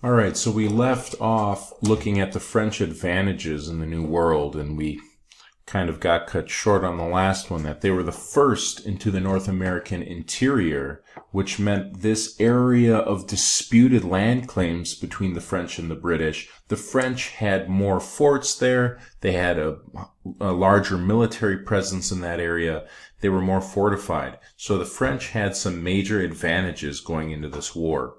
All right, so we left off looking at the French advantages in the New World, and we kind of got cut short on the last one, that they were the first into the North American interior, which meant this area of disputed land claims between the French and the British. The French had more forts there. They had a larger military presence in that area. They were more fortified. So the French had some major advantages going into this war.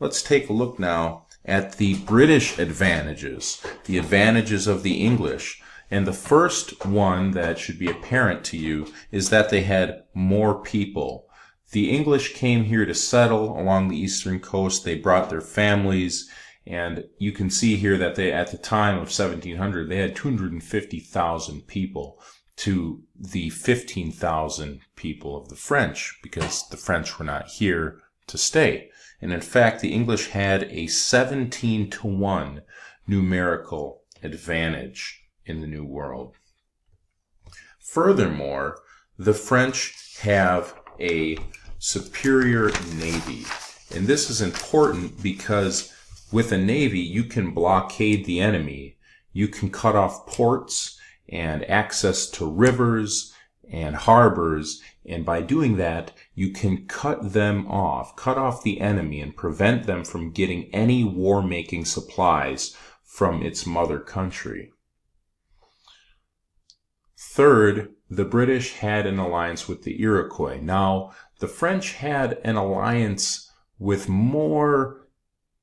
Let's take a look now at the British advantages, the advantages of the English. And the first one that should be apparent to you is that they had more people. The English came here to settle along the eastern coast. They brought their families, and you can see here that they, at the time of 1700, they had 250,000 people to the 15,000 people of the French, because the French were not here to stay. And in fact, the English had a 17-1 numerical advantage in the New World. Furthermore, the French have a superior navy. And this is important because with a navy, you can blockade the enemy. You can cut off ports and access to rivers and harbors, and by doing that, you can cut off the enemy, and prevent them from getting any war-making supplies from its mother country. Third, the British had an alliance with the Iroquois. Now, the French had an alliance with more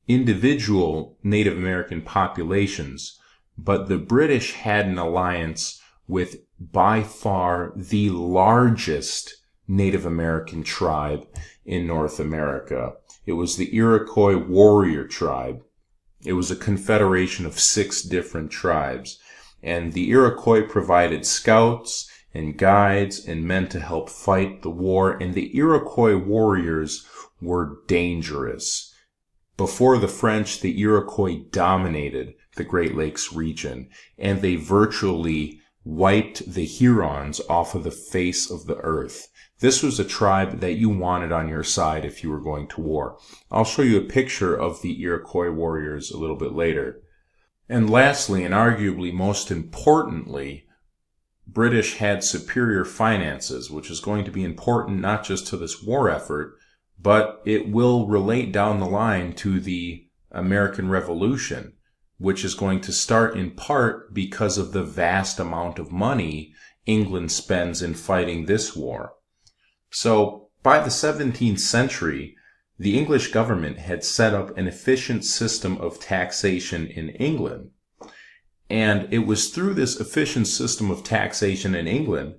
individual Native American populations, but the British had an alliance with by far the largest Native American tribe in North America. It was the Iroquois warrior tribe. It was a confederation of 6 different tribes. And the Iroquois provided scouts and guides and men to help fight the war. And the Iroquois warriors were dangerous. Before the French, the Iroquois dominated the Great Lakes region, and they virtually wiped the Hurons off of the face of the earth. This was a tribe that you wanted on your side if you were going to war. I'll show you a picture of the Iroquois warriors a little bit later. And lastly, and arguably most importantly, British had superior finances, which is going to be important not just to this war effort, but it will relate down the line to the American Revolution, which is going to start in part because of the vast amount of money England spends in fighting this war. So, by the 17th century, the English government had set up an efficient system of taxation in England. And it was through this efficient system of taxation in England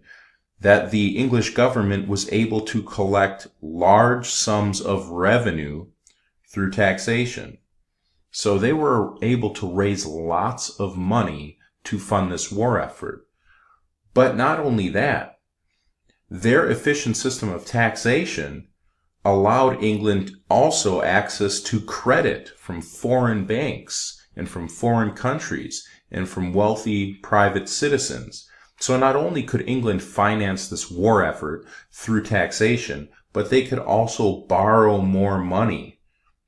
that the English government was able to collect large sums of revenue through taxation. So they were able to raise lots of money to fund this war effort. But not only that, their efficient system of taxation allowed England also access to credit from foreign banks and from foreign countries and from wealthy private citizens. So not only could England finance this war effort through taxation, but they could also borrow more money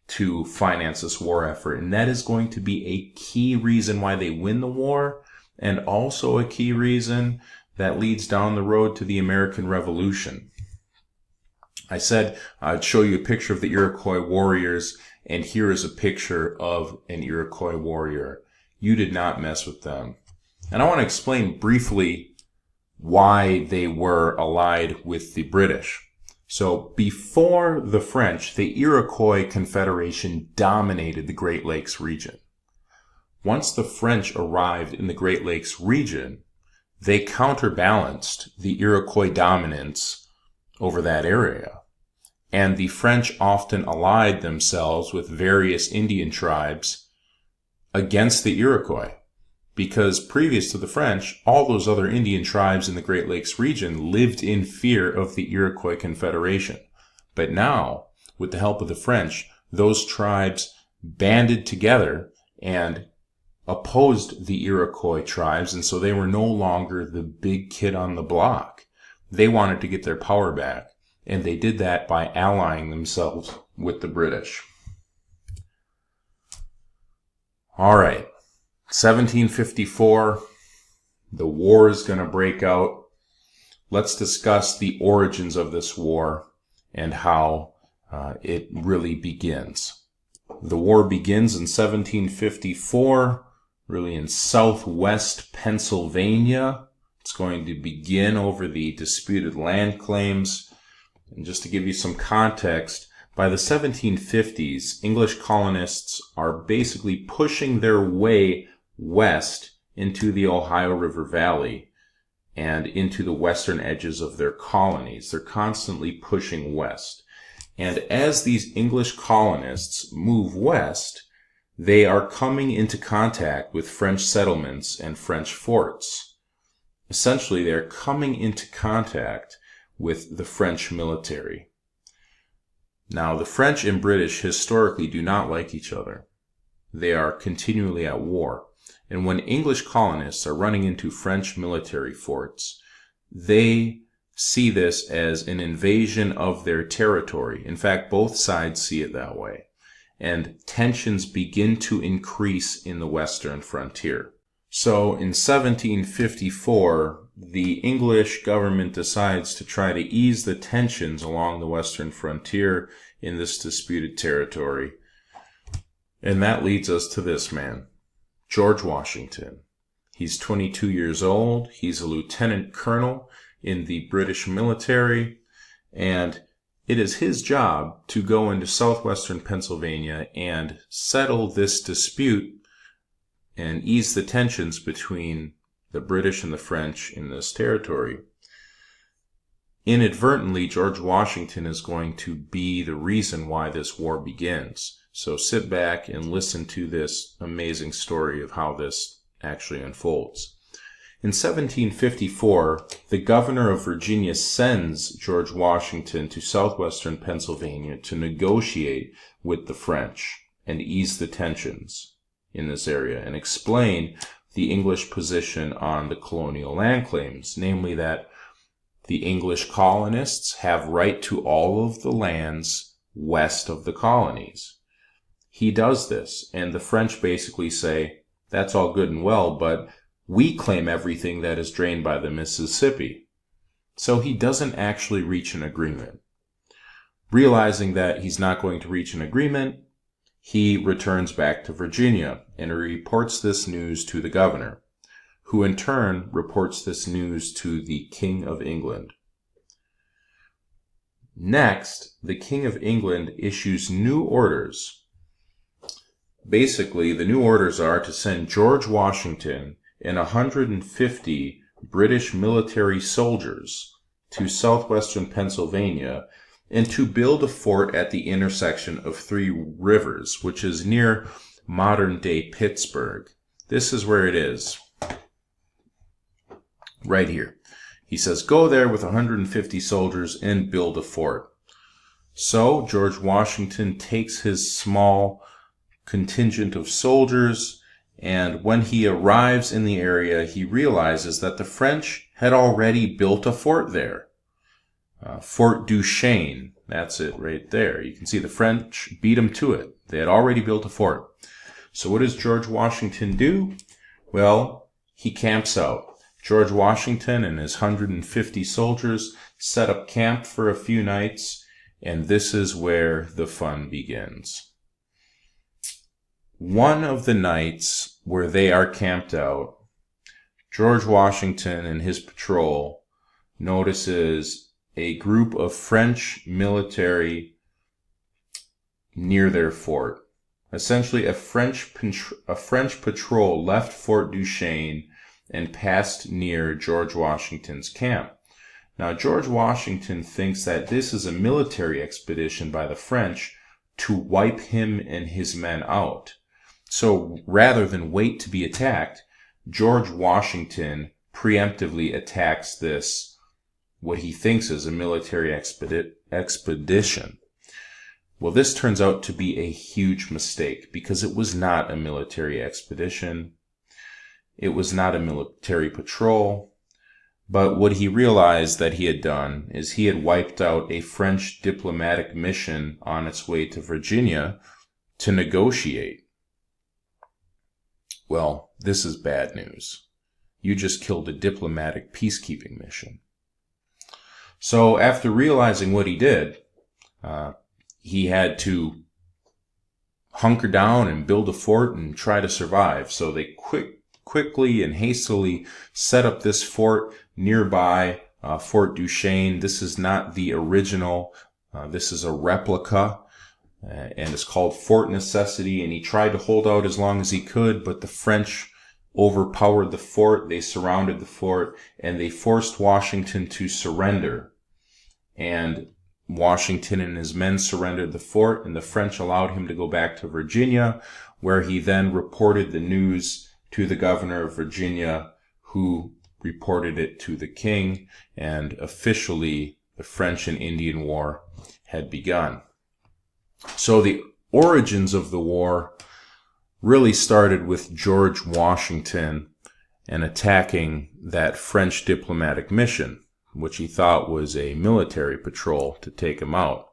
to finance this war effort. And that is going to be a key reason why they win the war, and also a key reason that leads down the road to the American Revolution. I said I'd show you a picture of the Iroquois warriors, and here is a picture of an Iroquois warrior. You did not mess with them. And I want to explain briefly why they were allied with the British. So before the French, the Iroquois Confederation dominated the Great Lakes region. Once the French arrived in the Great Lakes region, they counterbalanced the Iroquois dominance over that area. And the French often allied themselves with various Indian tribes against the Iroquois, because previous to the French, all those other Indian tribes in the Great Lakes region lived in fear of the Iroquois Confederation. But now, with the help of the French, those tribes banded together and opposed the Iroquois tribes, and so they were no longer the big kid on the block. They wanted to get their power back, and they did that by allying themselves with the British. All right, 1754, the war is going to break out. Let's discuss the origins of this war and how it really begins. The war begins in 1754, really in southwest Pennsylvania. It's going to begin over the disputed land claims. And just to give you some context, by the 1750s, English colonists are basically pushing their way west into the Ohio River Valley and into the western edges of their colonies. They're constantly pushing west. And as these English colonists move west, they are coming into contact with French settlements and French forts. Essentially, they're coming into contact with the French military. Now, the French and British historically do not like each other. They are continually at war. And when English colonists are running into French military forts, they see this as an invasion of their territory. In fact, both sides see it that way. And tensions begin to increase in the western frontier. So in 1754, the English government decides to try to ease the tensions along the western frontier in this disputed territory. And that leads us to this man, George Washington. He's 22 years old. He's a lieutenant colonel in the British military, and it is his job to go into southwestern Pennsylvania and settle this dispute and ease the tensions between the British and the French in this territory. Inadvertently, George Washington is going to be the reason why this war begins. So sit back and listen to this amazing story of how this actually unfolds. In 1754, the governor of Virginia sends George Washington to southwestern Pennsylvania to negotiate with the French and ease the tensions in this area and explain the English position on the colonial land claims, namely that the English colonists have right to all of the lands west of the colonies. He does this, and the French basically say, that's all good and well, but we claim everything that is drained by the Mississippi. So he doesn't actually reach an agreement. Realizing that he's not going to reach an agreement, he returns back to Virginia and reports this news to the governor, who in turn reports this news to the King of England. Next, the King of England issues new orders. Basically, the new orders are to send George Washington and 150 British military soldiers to southwestern Pennsylvania and to build a fort at the intersection of three rivers, which is near modern-day Pittsburgh. This is where it is. Right here. He says, go there with 150 soldiers and build a fort. So George Washington takes his small contingent of soldiers, and when he arrives in the area, he realizes that the French had already built a fort there. Fort Duchesne, that's it right there. You can see the French beat them to it. They had already built a fort. So what does George Washington do? Well, he camps out. George Washington and his 150 soldiers set up camp for a few nights, and this is where the fun begins. One of the nights where they are camped out, George Washington and his patrol notices a group of French military near their fort. Essentially, a French patrol left Fort Duchesne and passed near George Washington's camp. Now, George Washington thinks that this is a military expedition by the French to wipe him and his men out. So rather than wait to be attacked, George Washington preemptively attacks this, what he thinks is a military expedition. Well, this turns out to be a huge mistake because it was not a military expedition. It was not a military patrol. But what he realized that he had done is he had wiped out a French diplomatic mission on its way to Virginia to negotiate. Well, this is bad news. You just killed a diplomatic peacekeeping mission. So after realizing what he did, he had to hunker down and build a fort and try to survive. So they quickly and hastily set up this fort nearby, Fort Duchesne. This is not the original. This is a replica, and it's called Fort Necessity. And he tried to hold out as long as he could, but the French overpowered the fort. They surrounded the fort, and they forced Washington to surrender. And Washington and his men surrendered the fort, and the French allowed him to go back to Virginia, where he then reported the news to the governor of Virginia, who reported it to the king, and officially the French and Indian War had begun. So the origins of the war really started with George Washington and attacking that French diplomatic mission, which he thought was a military patrol to take him out.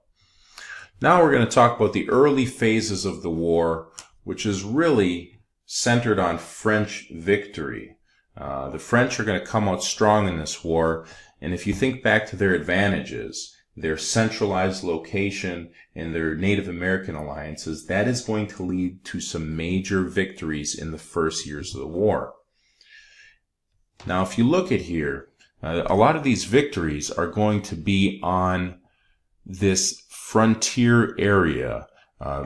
Now we're going to talk about the early phases of the war, which is really centered on French victory. The French are going to come out strong in this war, and if you think back to their advantages, their centralized location and their Native American alliances, that is going to lead to some major victories in the first years of the war. Now, if you look at here, a lot of these victories are going to be on this frontier area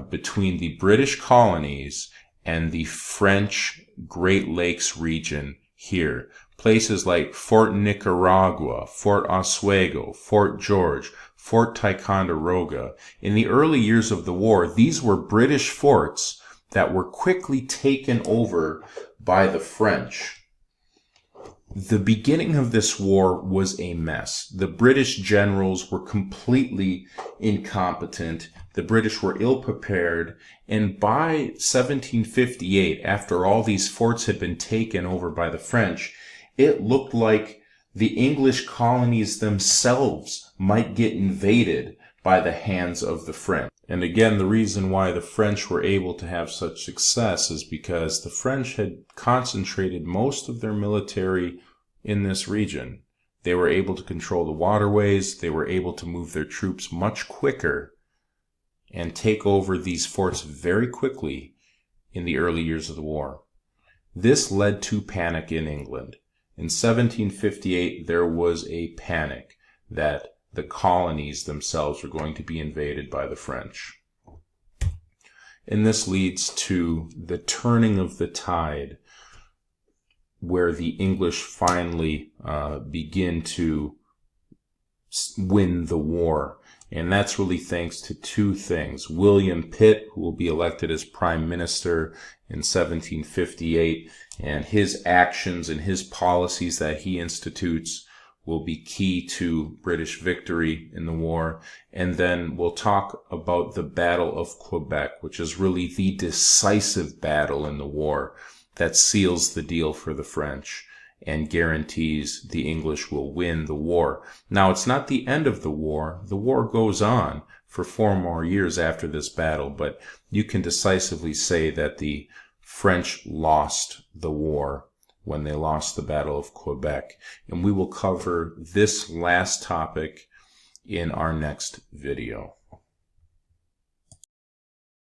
between the British colonies and the French Great Lakes region here. Places like Fort Nicaragua, Fort Oswego, Fort George, Fort Ticonderoga. In the early years of the war, these were British forts that were quickly taken over by the French. The beginning of this war was a mess. The British generals were completely incompetent. The British were ill-prepared. And by 1758, after all these forts had been taken over by the French, it looked like the English colonies themselves might get invaded by the hands of the French. And again, the reason why the French were able to have such success is because the French had concentrated most of their military in this region. They were able to control the waterways. They were able to move their troops much quicker and take over these forts very quickly in the early years of the war. This led to panic in England. In 1758, there was a panic that the colonies themselves were going to be invaded by the French. And this leads to the turning of the tide, where the English finally begin to win the war. And that's really thanks to two things. William Pitt, who will be elected as Prime Minister in 1758, and his actions and his policies that he institutes will be key to British victory in the war. And then we'll talk about the Battle of Quebec, which is really the decisive battle in the war that seals the deal for the French and guarantees the English will win the war. Now, it's not the end of the war. The war goes on for 4 more years after this battle, but you can decisively say that the French lost the war when they lost the Battle of Quebec. And we will cover this last topic in our next video.